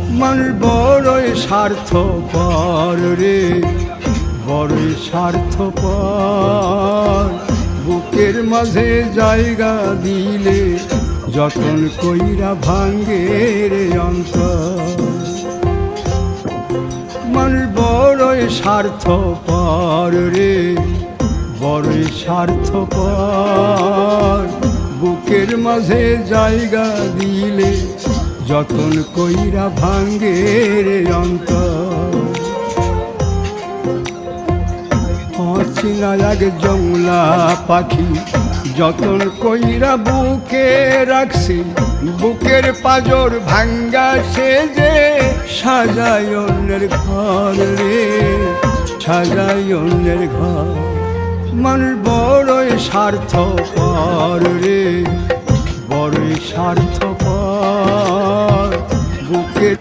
মানুষ বড়ই স্বার্থপর রে, বড়ই স্বার্থপর। বুকের মাঝে জায়গা দিলে যতন কইরা ভাঙ্গে রে অন্তর। মানুষ বড়ই স্বার্থপর রে, বড়ই স্বার্থপর। বুকের মাঝে জায়গা দিলে যতন কইরা ভাঙ্গে রে অন্তর। অচিনা এক জংলা পাখি যতন কইরা বুকে রাখছি, বুকের পাজর ভাঙ্গা সে যে সাজায় অন্যের ঘর রে, সাজায় অন্যের ঘর। মানুষ বড়ই স্বার্থপর রে, বড়ই স্বার্থপর। বুকের